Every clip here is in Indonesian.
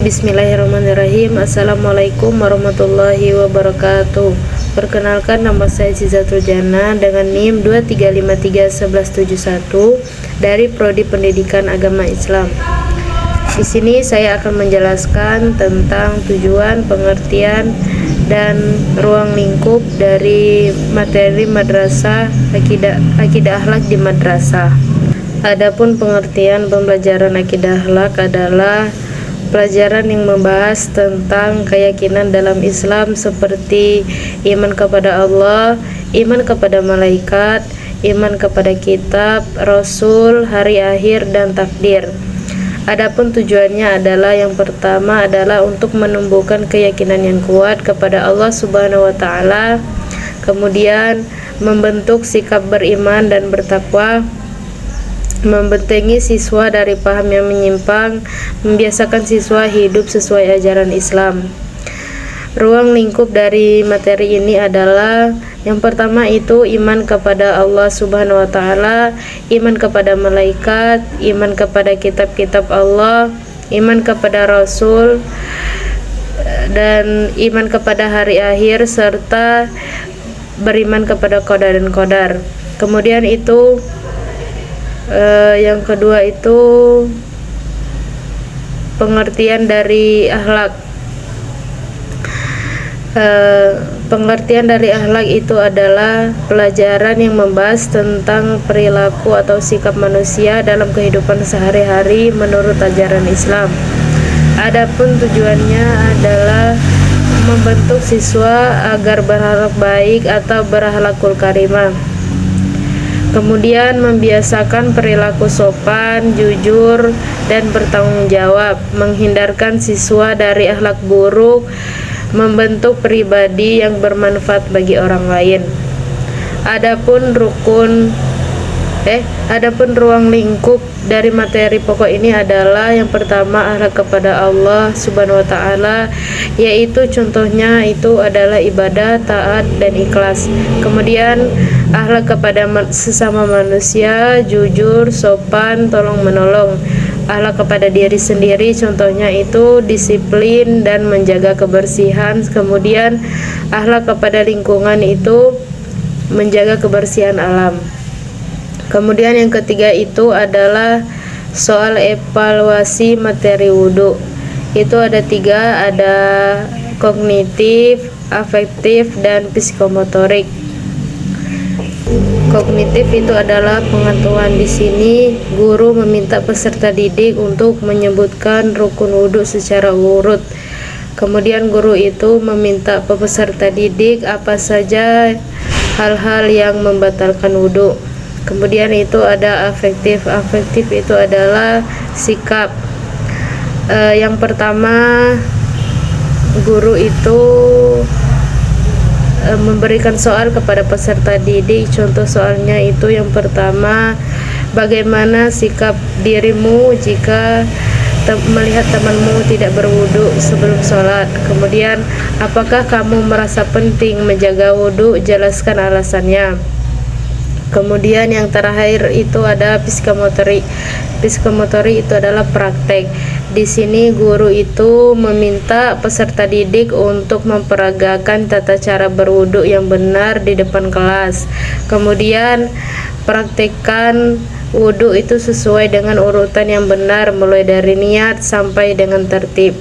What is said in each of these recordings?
Bismillahirrahmanirrahim. Assalamualaikum warahmatullahi wabarakatuh. Perkenalkan, nama saya Zizatul Jannah dengan NIM 23531171 dari Prodi Pendidikan Agama Islam. Di sini saya akan menjelaskan tentang tujuan, pengertian, dan ruang lingkup dari materi madrasah akidah akhlak di madrasah. Adapun pengertian pembelajaran akidah akhlak adalah pelajaran yang membahas tentang keyakinan dalam Islam seperti iman kepada Allah, iman kepada malaikat, iman kepada kitab, rasul, hari akhir, dan takdir. Adapun tujuannya adalah yang pertama adalah untuk menumbuhkan keyakinan yang kuat kepada Allah Subhanahu wa taala, kemudian membentuk sikap beriman dan bertakwa, membentengi siswa dari paham yang menyimpang, membiasakan siswa hidup sesuai ajaran Islam. Ruang lingkup dari materi ini adalah yang pertama itu iman kepada Allah Subhanahu wa taala, iman kepada malaikat, iman kepada kitab-kitab Allah, iman kepada rasul, dan iman kepada hari akhir, serta beriman kepada qada dan qadar. Kemudian itu yang kedua itu pengertian dari akhlak. Pengertian dari akhlak itu adalah pelajaran yang membahas tentang perilaku atau sikap manusia dalam kehidupan sehari-hari menurut ajaran Islam. Adapun tujuannya adalah membentuk siswa agar berakhlak baik atau berakhlakul karimah. Kemudian membiasakan perilaku sopan, jujur, dan bertanggung jawab, menghindarkan siswa dari akhlak buruk, membentuk pribadi yang bermanfaat bagi orang lain. Adapun ruang lingkup dari materi pokok ini adalah yang pertama akhlak kepada Allah Subhanahu wa taala, yaitu contohnya itu adalah ibadah, taat, dan ikhlas. Kemudian akhlak kepada sesama manusia, jujur, sopan, tolong menolong. Akhlak kepada diri sendiri contohnya itu disiplin dan menjaga kebersihan. Kemudian akhlak kepada lingkungan itu menjaga kebersihan alam. Kemudian yang ketiga itu adalah soal evaluasi materi wudhu. Itu ada tiga, ada kognitif, afektif, dan psikomotorik. Kognitif itu adalah pengetahuan. Di sini guru meminta peserta didik untuk menyebutkan rukun wudhu secara urut. Kemudian guru itu meminta peserta didik apa saja hal-hal yang membatalkan wudhu. Kemudian itu ada afektif. Afektif itu adalah sikap. Yang pertama, guru itu memberikan soal kepada peserta didik. Contoh soalnya itu yang pertama, bagaimana sikap dirimu jika melihat temanmu tidak berwudu sebelum sholat? Kemudian, apakah kamu merasa penting menjaga wudu? Jelaskan alasannya. Kemudian yang terakhir itu ada psikomotorik. Psikomotorik itu adalah praktek. Di sini guru itu meminta peserta didik untuk memperagakan tata cara berwudu yang benar di depan kelas. Kemudian praktekkan wudu itu sesuai dengan urutan yang benar, mulai dari niat sampai dengan tertib.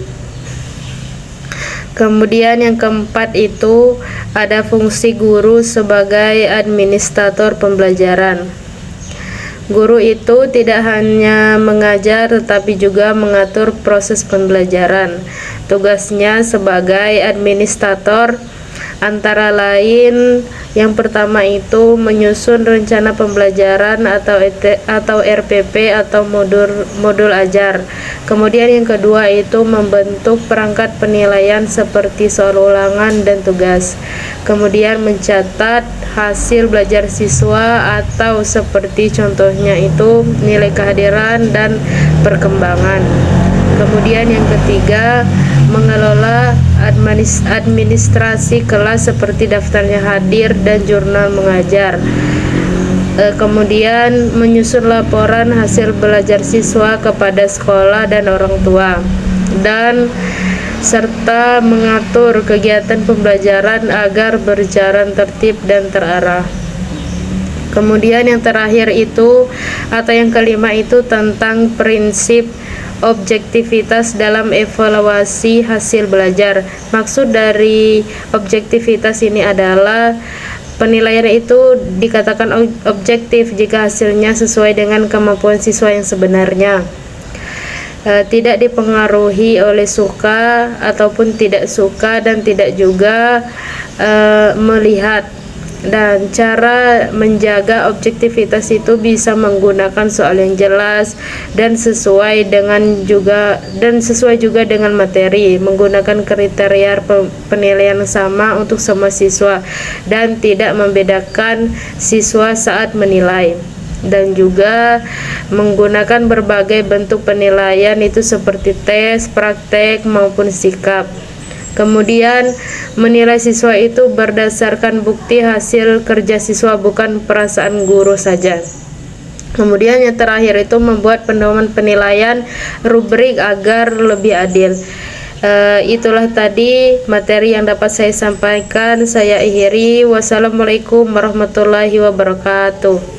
Kemudian yang keempat itu ada fungsi guru sebagai administrator pembelajaran. Guru itu tidak hanya mengajar tetapi juga mengatur proses pembelajaran. Tugasnya sebagai administrator antara lain yang pertama itu menyusun rencana pembelajaran atau RPP atau modul ajar. Kemudian yang kedua itu membentuk perangkat penilaian seperti soal ulangan dan tugas. Kemudian mencatat hasil belajar siswa atau seperti contohnya itu nilai kehadiran dan perkembangan. Kemudian yang ketiga, mengelola administrasi kelas seperti daftarnya hadir dan jurnal mengajar. Kemudian menyusun laporan hasil belajar siswa kepada sekolah dan orang tua. dan serta mengatur kegiatan pembelajaran agar berjalan tertib dan terarah. Kemudian yang terakhir itu atau yang kelima itu tentang prinsip objektivitas dalam evaluasi hasil belajar. Maksud dari objektivitas ini adalah penilaian itu dikatakan objektif jika hasilnya sesuai dengan kemampuan siswa yang sebenarnya, tidak dipengaruhi oleh suka ataupun tidak suka, dan tidak juga melihat. Dan cara menjaga objektivitas itu bisa menggunakan soal yang jelas dan sesuai juga dengan materi, menggunakan kriteria penilaian sama untuk semua siswa dan tidak membedakan siswa saat menilai, dan juga menggunakan berbagai bentuk penilaian itu seperti tes, praktek maupun sikap. Kemudian menilai siswa itu berdasarkan bukti hasil kerja siswa, bukan perasaan guru saja. Kemudian yang terakhir itu membuat pedoman penilaian rubrik agar lebih adil. Itulah tadi materi yang dapat saya sampaikan. Saya akhiri. Wassalamualaikum warahmatullahi wabarakatuh.